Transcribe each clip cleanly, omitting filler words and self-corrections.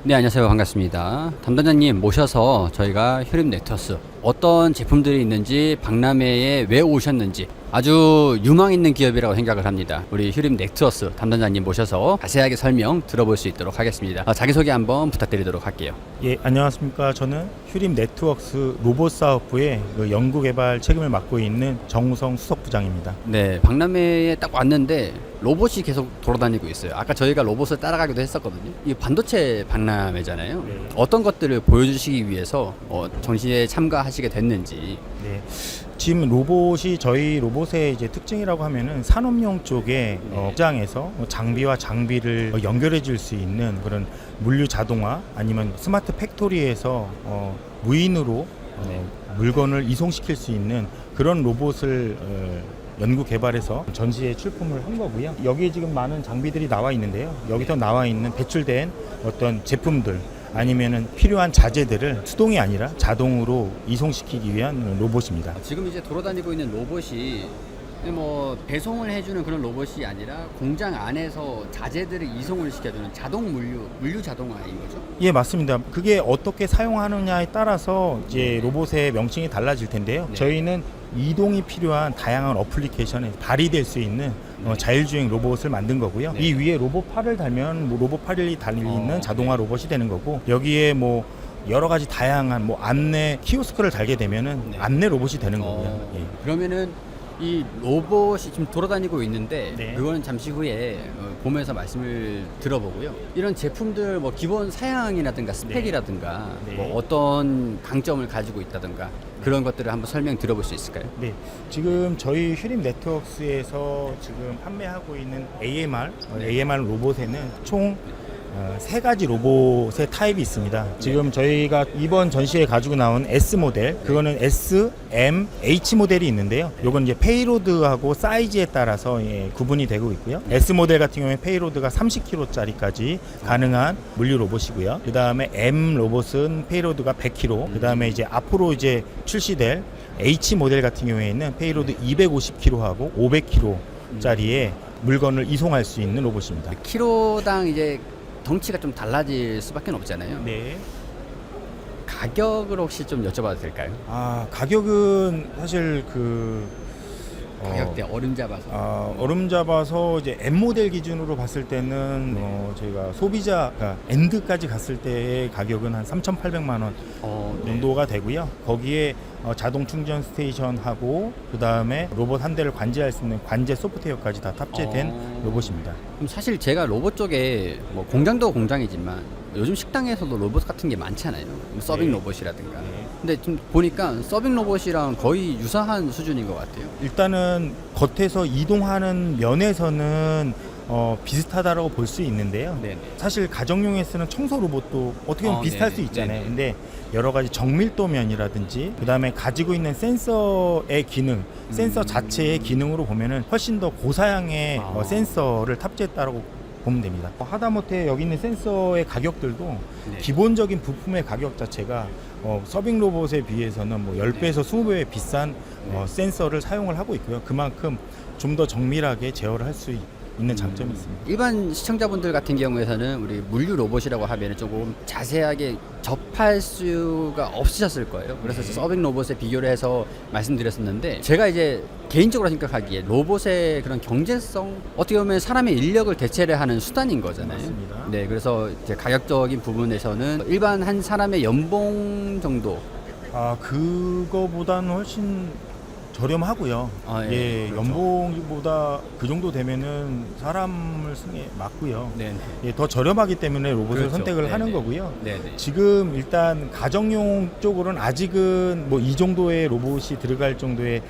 네, 안녕하세요. 반갑습니다. 담당자님 모셔서 저희가 휴림넥터스 어떤 제품들이 있는지, 박람회에 왜 오셨는지 아주 유망 있는 기업이라고 생각을 합니다. 우리 휴림넥터스 담당자님 모셔서 자세하게 설명 들어볼 수 있도록 하겠습니다. 자기소개 한번 부탁드리도록 할게요. 예, 안녕하십니까. 저는 휴림 네트워크스 로봇 사업부의 연구 개발 책임을 맡고 있는 정우성 수석부장입니다. 네, 박람회에 딱 왔는데 로봇이 계속 돌아다니고 있어요. 아까 저희가 로봇을 따라가기도 했었거든요. 이 반도체 박람회잖아요. 네. 어떤 것들을 보여주시기 위해서 전시에 참가하시게 됐는지. 네. 지금 로봇이 저희 로봇의 이제 특징이라고 하면은 산업용 쪽에 업장에서 장비와 장비를 연결해 줄 수 있는 그런 물류 자동화 아니면 스마트 팩토리에서 무인으로 물건을 이송시킬 수 있는 그런 로봇을 연구 개발해서 전시에 출품을 한 거고요. 여기에 지금 많은 장비들이 나와 있는데요. 여기서 나와 있는 배출된 어떤 제품들 아니면은 필요한 자재들을 수동이 아니라 자동으로 이송시키기 위한 로봇입니다. 지금 이제 돌아다니고 있는 로봇이 뭐 배송을 해주는 그런 로봇이 아니라 공장 안에서 자재들을 이송을 시켜주는 자동 물류 자동화인 거죠? 예, 맞습니다. 그게 어떻게 사용하느냐에 따라서 이제 로봇의 명칭이 달라질 텐데요. 네. 저희는 이동이 필요한 다양한 어플리케이션에 발휘될 수 있는 자율주행 로봇을 만든 거고요. 네. 이 위에 로봇 팔을 달면 뭐 로봇 팔이 달리는 자동화 네. 로봇이 되는 거고, 여기에 뭐 여러 가지 다양한 뭐 안내 키오스크를 달게 되면은 네. 안내 로봇이 되는 거고요. 예. 그러면은 이 로봇이 지금 돌아다니고 있는데 네. 그거는 잠시 후에 보면서 말씀을 들어보고요. 이런 제품들 뭐 기본 사양이라든가 스펙이라든가 네. 뭐 어떤 강점을 가지고 있다든가 그런 것들을 한번 설명 들어볼 수 있을까요? 네, 지금 저희 휴림 네트워크스에서 지금 판매하고 있는 AMR 로봇에는 총 3가지 로봇의 타입이 있습니다. 지금 저희가 이번 전시에 가지고 나온 S 모델, 그거는 S, M, H 모델이 있는데요. 요건 이제 페이로드하고 사이즈에 따라서 구분이 되고 있고요. S 모델 같은 경우에 페이로드가 30kg짜리까지 가능한 물류 로봇이고요. 그 다음에 M 로봇은 페이로드가 100kg. 그 다음에 이제 앞으로 이제 출시될 H 모델 같은 경우에는 페이로드 250kg하고 500kg짜리의 물건을 이송할 수 있는 로봇입니다. 키로당 이제 덩치가 좀 달라질 수밖에 없잖아요. 네. 가격을 혹시 좀 여쭤봐도 될까요? 가격은 사실 가격대 얼음 잡아서. 얼음 잡아서 이제 M 모델 기준으로 봤을 때는 저희가 소비자가 엔드까지 갔을 때의 가격은 한 3,800만 원 정도가 되고요. 거기에 자동 충전 스테이션하고 그 다음에 로봇 한 대를 관제할 수 있는 관제 소프트웨어까지 다 탑재된 로봇입니다. 그럼 사실 제가 로봇 쪽에 뭐 공장도 공장이지만 요즘 식당에서도 로봇 같은 게 많잖아요. 뭐 서빙 네. 로봇이라든가. 네. 근데 좀 보니까 서빙 로봇이랑 거의 유사한 수준인 것 같아요. 일단은 겉에서 이동하는 면에서는 비슷하다라고 볼 수 있는데요. 네. 사실 가정용에 쓰는 청소 로봇도 어떻게 보면 비슷할 네네. 수 있잖아요. 네네. 근데 여러 가지 정밀도 면이라든지 그다음에 가지고 있는 센서의 기능, 센서 자체의 기능으로 보면은 훨씬 더 고사양의 센서를 탑재했다라고 보면 됩니다. 하다못해 여기 있는 센서의 가격들도 네. 기본적인 부품의 가격 자체가 서빙 로봇에 비해서는 뭐 10배에서 20배 비싼 센서를 사용을 하고 있고요. 그만큼 좀 더 정밀하게 제어를 할 수 있는 장점이 있습니다. 일반 시청자분들 같은 경우에서는 우리 물류 로봇이라고 하면 조금 자세하게 접할 수가 없으셨을 거예요. 그래서 서빙 로봇에 비교를 해서 말씀드렸었는데, 제가 이제 개인적으로 생각하기에 로봇의 그런 경제성, 어떻게 보면 사람의 인력을 대체를 하는 수단인 거잖아요. 맞습니다. 네, 그래서 이제 가격적인 부분에서는 일반 한 사람의 연봉 정도. 그거보다는 훨씬 저렴하고요. 예, 그렇죠. 연봉보다 그 정도 되면은 사람을 쓰는 게 맞고요. 네, 더 저렴하기 때문에 로봇을 그렇죠. 선택을 네네. 하는 거고요. 네. 지금 일단 가정용 쪽으로는 아직은 뭐 이 정도의 로봇이 들어갈 정도의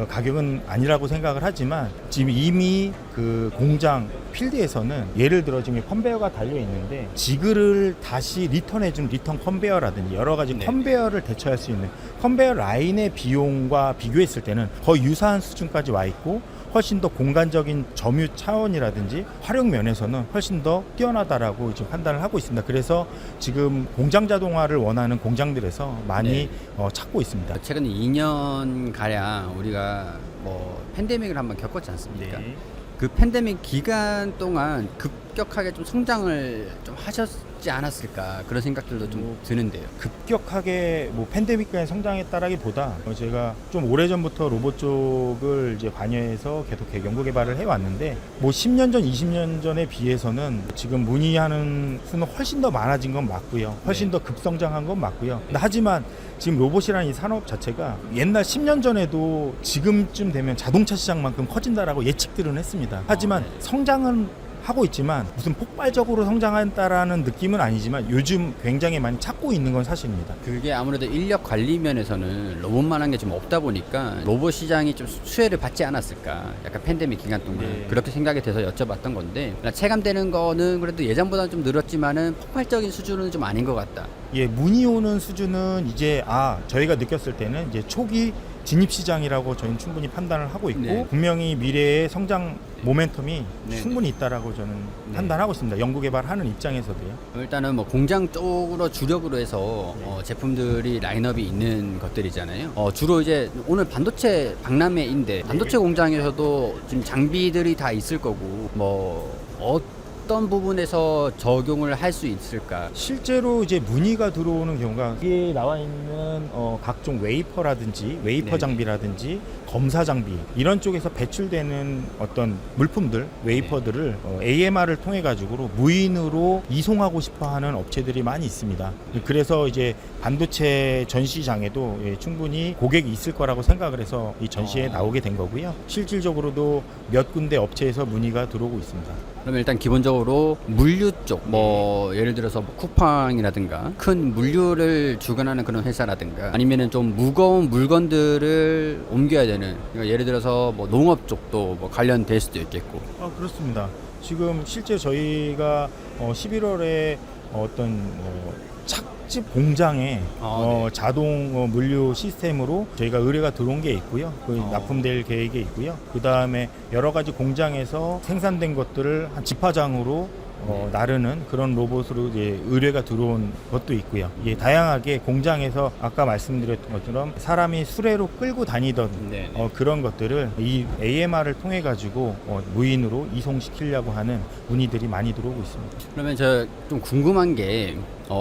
가격은 아니라고 생각을 하지만, 지금 이미 그 공장 필드에서는 예를 들어 지금 컨베어가 달려 있는데 지그를 다시 리턴해준 리턴 컨베어라든지 여러 가지 네. 컨베어를 대처할 수 있는 컨베어 라인의 비용과 비교했을 때는 거의 유사한 수준까지 와 있고, 훨씬 더 공간적인 점유 차원이라든지 활용 면에서는 훨씬 더 뛰어나다라고 지금 판단을 하고 있습니다. 그래서 지금 공장 자동화를 원하는 공장들에서 많이 찾고 있습니다. 최근 2년 가량 우리가 뭐 팬데믹을 한번 겪었지 않습니까? 네. 그 팬데믹 기간 동안 급격하게 좀 성장을 좀 하셨지 없지 않았을까 그런 생각들도 좀 드는데요. 급격하게 뭐 팬데믹까지 성장했다라기보다 제가 좀 오래전부터 로봇 쪽을 이제 관여해서 계속 연구 개발을 해왔는데 뭐 10년 전, 20년 전에 비해서는 지금 문의하는 수는 훨씬 더 많아진 건 맞고요. 훨씬 더 급성장한 건 맞고요. 근데 하지만 지금 로봇이라는 이 산업 자체가 옛날 10년 전에도 지금쯤 되면 자동차 시장만큼 커진다라고 예측들은 했습니다. 하지만 성장은 하고 있지만 무슨 폭발적으로 성장한다라는 느낌은 아니지만 요즘 굉장히 많이 찾고 있는 건 사실입니다. 그게 아무래도 인력 관리 면에서는 로봇만한 게 좀 없다 보니까 로봇 시장이 좀 수혜를 받지 않았을까. 약간 팬데믹 기간 동안 네. 그렇게 생각이 돼서 여쭤봤던 건데 체감되는 거는 그래도 예전보다는 좀 늘었지만은 폭발적인 수준은 좀 아닌 것 같다. 예, 문의 오는 수준은 이제 저희가 느꼈을 때는 이제 초기 진입 시장이라고 저희는 충분히 판단을 하고 있고 네. 분명히 미래의 성장 모멘텀이 네. 충분히 있다라고 저는 네. 판단하고 있습니다. 연구 개발하는 입장에서도요. 일단은 뭐 공장 쪽으로 주력으로 해서 제품들이 라인업이 있는 것들이잖아요. 주로 이제 오늘 반도체 박람회인데 반도체 공장에서도 지금 장비들이 다 있을 거고 뭐 어떤 부분에서 적용을 할 수 있을까? 실제로 이제 문의가 들어오는 경우가 여기에 나와 있는 각종 웨이퍼라든지 웨이퍼 네. 장비라든지 검사 장비 이런 쪽에서 배출되는 어떤 물품들 웨이퍼들을 AMR을 통해 가지고 무인으로 이송하고 싶어하는 업체들이 많이 있습니다. 그래서 이제 반도체 전시장에도 충분히 고객이 있을 거라고 생각을 해서 이 전시에 나오게 된 거고요. 실질적으로도 몇 군데 업체에서 문의가 들어오고 있습니다. 그러면 일단 기본적으로 물류 쪽, 뭐 예를 들어서 뭐 쿠팡이라든가 큰 물류를 주관하는 그런 회사라든가 아니면은 좀 무거운 물건들을 옮겨야 되는, 그러니까 예를 들어서 뭐 농업 쪽도 뭐 관련될 수도 있겠고. 그렇습니다. 지금 실제 저희가 11월에 어떤 착즙 공장에 네. 자동 물류 시스템으로 저희가 의뢰가 들어온 게 있고요. 납품될 계획에 있고요. 그 다음에 여러 가지 공장에서 생산된 것들을 한 집화장으로 나르는 그런 로봇으로 이제 의뢰가 들어온 것도 있고요. 예, 다양하게 공장에서 아까 말씀드렸던 것처럼 사람이 수레로 끌고 다니던 네. 그런 것들을 이 AMR을 통해 가지고 무인으로 이송시키려고 하는 문의들이 많이 들어오고 있습니다. 그러면 저 좀 궁금한 게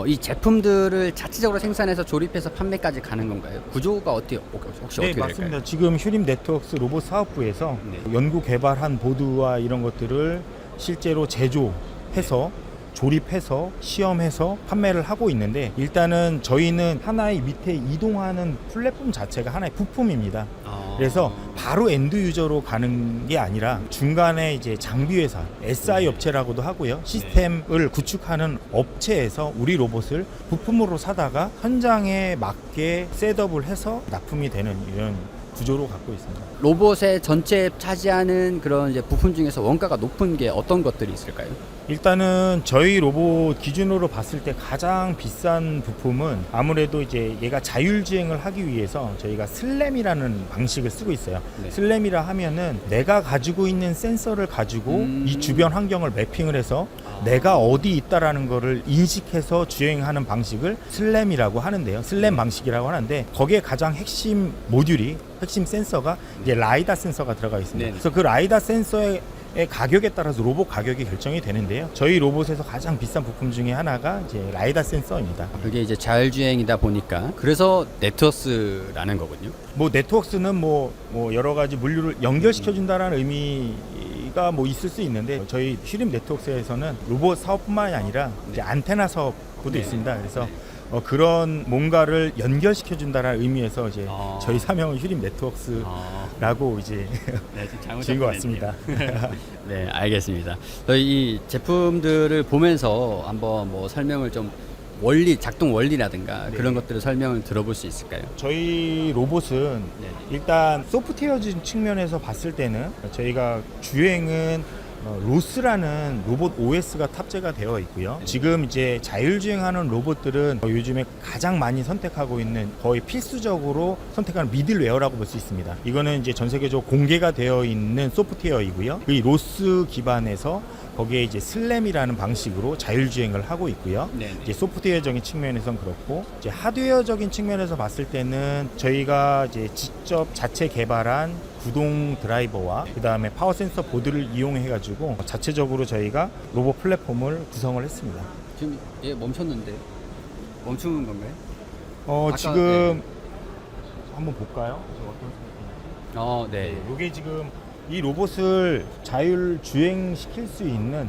이 제품들을 자체적으로 생산해서 조립해서 판매까지 가는 건가요? 구조가 혹시 네, 어떻게 맞습니다. 될까요? 지금 휴림 네트워크스 로봇 사업부에서 네. 연구 개발한 보드와 이런 것들을 실제로 제조해서 조립해서 시험해서 판매를 하고 있는데 일단은 저희는 하나의 밑에 이동하는 플랫폼 자체가 하나의 부품입니다. 그래서 바로 엔드 유저로 가는 게 아니라 중간에 이제 장비 회사, SI 업체라고도 하고요. 시스템을 구축하는 업체에서 우리 로봇을 부품으로 사다가 현장에 맞게 셋업을 해서 납품이 되는 이런 구조로 갖고 있습니다. 로봇의 전체 차지하는 그런 이제 부품 중에서 원가가 높은 게 어떤 것들이 있을까요? 일단은 저희 로봇 기준으로 봤을 때 가장 비싼 부품은 아무래도 이제 얘가 자율주행을 하기 위해서 저희가 슬램이라는 방식을 쓰고 있어요. 네. 슬램이라 하면은 내가 가지고 있는 센서를 가지고 이 주변 환경을 매핑을 해서 내가 어디 있다라는 거를 인식해서 주행하는 방식을 슬램이라고 하는데요. 슬램 방식이라고 하는데 거기에 가장 핵심 모듈이 핵심 센서가 이제 라이다 센서가 들어가 있습니다. 네. 그래서 그 라이다 센서의 가격에 따라서 로봇 가격이 결정이 되는데요. 저희 로봇에서 가장 비싼 부품 중에 하나가 이제 라이다 센서입니다. 그게 이제 자율주행이다 보니까 그래서 네트워스라는 거군요. 뭐 네트워크스는 뭐 여러 가지 물류를 연결시켜 준다라는 의미가 뭐 있을 수 있는데 저희 휴림 네트워크스에서는 로봇 사업뿐만이 아니라 이제 안테나 사업도 네. 있습니다. 그래서 그런 뭔가를 연결시켜 준다라는 의미에서 이제 저희 사명은 휴림 네트워크스라고 이제 지은 것 같습니다. 네, 알겠습니다. 저희 이 제품들을 보면서 한번 뭐 설명을 좀 작동 원리라든가 네. 그런 것들을 설명을 들어볼 수 있을까요? 저희 로봇은 일단 소프트웨어적인 측면에서 봤을 때는 저희가 주행은 로스라는 로봇 OS가 탑재가 되어 있고요. 지금 이제 자율주행하는 로봇들은 요즘에 가장 많이 선택하고 있는 거의 필수적으로 선택하는 미들웨어라고 볼 수 있습니다. 이거는 이제 전 세계적으로 공개가 되어 있는 소프트웨어이고요. 이 로스 기반에서 거기에 이제 슬램이라는 방식으로 자율주행을 하고 있고요. 이제 소프트웨어적인 측면에선 그렇고 이제 하드웨어적인 측면에서 봤을 때는 저희가 이제 직접 자체 개발한 구동 드라이버와 그 다음에 파워 센서 보드를 이용해 가지고 자체적으로 저희가 로봇 플랫폼을 구성을 했습니다. 지금 얘 멈췄는데 멈추는 건가요? 아까, 지금 네. 한번 볼까요? 네. 이게 지금 이 로봇을 자율 주행시킬 수 있는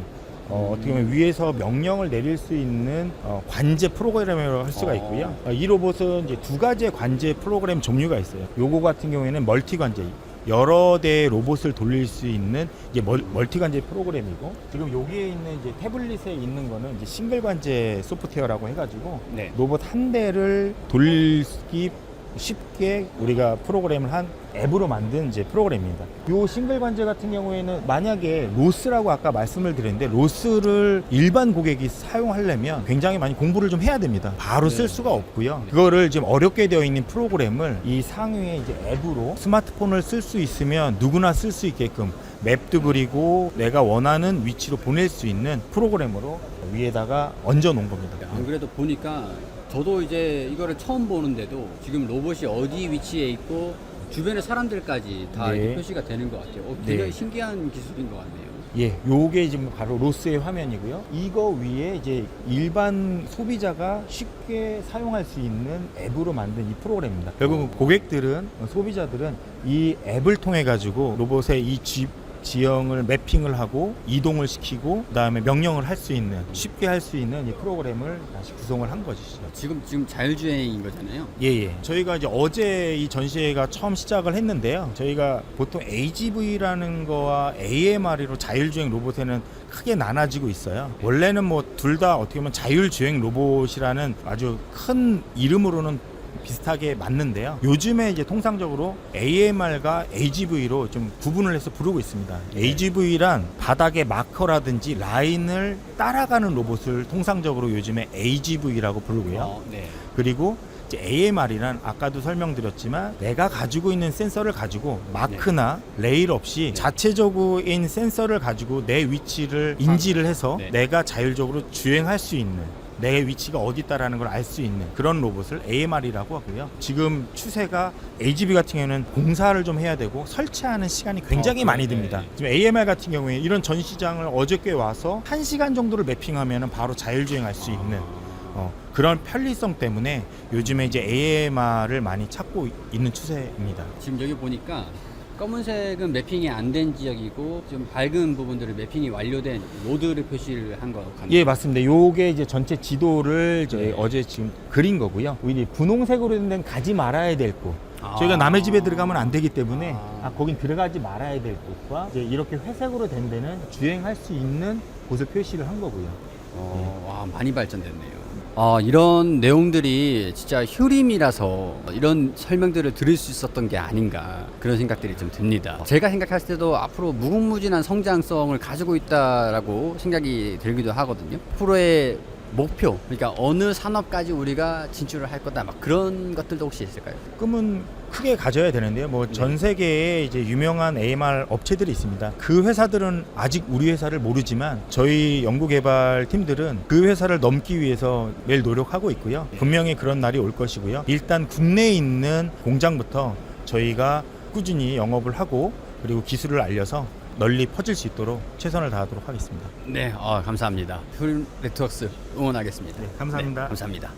어떻게 보면 위에서 명령을 내릴 수 있는 관제 프로그램이라고 할 수가 있고요. 이 로봇은 이제 두 가지의 관제 프로그램 종류가 있어요. 요거 같은 경우에는 멀티 관제, 여러 대의 로봇을 돌릴 수 있는 이제 멀티 관제 프로그램이고, 지금 여기에 있는 이제 태블릿에 있는 거는 이제 싱글 관제 소프트웨어라고 해가지고 네. 로봇 한 대를 돌리기 쉽게 우리가 프로그램을 한 앱으로 만든 이제 프로그램입니다. 요 싱글 관제 같은 경우에는 만약에 로스라고 아까 말씀을 드렸는데, 로스를 일반 고객이 사용하려면 굉장히 많이 공부를 좀 해야 됩니다. 바로 쓸 수가 없고요. 그거를 지금 어렵게 되어 있는 프로그램을 이 상위에 이제 앱으로 스마트폰을 쓸 수 있으면 누구나 쓸 수 있게끔 맵도 그리고 내가 원하는 위치로 보낼 수 있는 프로그램으로 위에다가 얹어 놓은 겁니다. 안 그래도 보니까 저도 이제 이거를 처음 보는데도 지금 로봇이 어디 위치에 있고 주변의 사람들까지 다 네. 이렇게 표시가 되는 것 같아요. 굉장히 네. 신기한 기술인 것 같네요. 예, 요게 지금 바로 로스의 화면이고요. 이거 위에 이제 일반 소비자가 쉽게 사용할 수 있는 앱으로 만든 이 프로그램입니다. 결국 고객들은, 소비자들은 이 앱을 통해 가지고 로봇의 이 지형을 매핑을 하고 이동을 시키고 그다음에 명령을 할 수 있는, 쉽게 할 수 있는 이 프로그램을 다시 구성을 한 것이죠. 지금 자율주행인 거잖아요. 예. 저희가 이제 어제 이 전시회가 처음 시작을 했는데요. 저희가 보통 AGV라는 거와 AMR로 자율주행 로봇에는 크게 나눠지고 있어요. 원래는 뭐 둘 다 어떻게 보면 자율주행 로봇이라는 아주 큰 이름으로는 비슷하게 맞는데요. 요즘에 이제 통상적으로 AMR과 AGV로 좀 구분을 해서 부르고 있습니다. 네. AGV란 바닥의 마커라든지 라인을 따라가는 로봇을 통상적으로 요즘에 AGV라고 부르고요. 네. 그리고 이제 AMR이란 아까도 설명드렸지만 내가 가지고 있는 센서를 가지고 마크나 레일 없이 네. 자체적인 센서를 가지고 내 위치를 인지를 해서 네. 내가 자율적으로 주행할 수 있는, 내 위치가 어디 있다라는 걸 알 수 있는 그런 로봇을 AMR이라고 하고요. 지금 추세가 AGV 같은 경우는 공사를 좀 해야 되고 설치하는 시간이 굉장히 많이 듭니다. 네. 지금 AMR 같은 경우에 이런 전시장을 어저께 와서 1시간 정도를 매핑하면 바로 자율주행할 수 있는 그런 편리성 때문에 요즘에 이제 AMR을 많이 찾고 있는 추세입니다. 지금 여기 보니까 검은색은 매핑이 안 된 지역이고 좀 밝은 부분들은 매핑이 완료된 로드를 표시를 한 것 같네요. 예, 맞습니다. 요게 이제 전체 지도를 저희 네. 어제 지금 그린 거고요. 이제 분홍색으로 된 데는 가지 말아야 될 곳. 저희가 남의 집에 들어가면 안 되기 때문에 거긴 들어가지 말아야 될 곳과 이제 이렇게 회색으로 된 데는 주행할 수 있는 곳을 표시를 한 거고요. 와, 많이 발전됐네요. 이런 내용들이 진짜 효림이라서 이런 설명들을 들을 수 있었던 게 아닌가 그런 생각들이 좀 듭니다. 제가 생각했을 때도 앞으로 무궁무진한 성장성을 가지고 있다라고 생각이 들기도 하거든요. 앞으로의 목표, 그러니까 어느 산업까지 우리가 진출을 할 거다, 막 그런 것들도 혹시 있을까요? 꿈은 크게 가져야 되는데요. 뭐 전 세계에 이제 유명한 AMR 업체들이 있습니다. 그 회사들은 아직 우리 회사를 모르지만 저희 연구개발 팀들은 그 회사를 넘기 위해서 매일 노력하고 있고요. 분명히 그런 날이 올 것이고요. 일단 국내에 있는 공장부터 저희가 꾸준히 영업을 하고 그리고 기술을 알려서 널리 퍼질 수 있도록 최선을 다하도록 하겠습니다. 네, 감사합니다. 효림 네트워크스 응원하겠습니다. 네, 감사합니다. 감사합니다.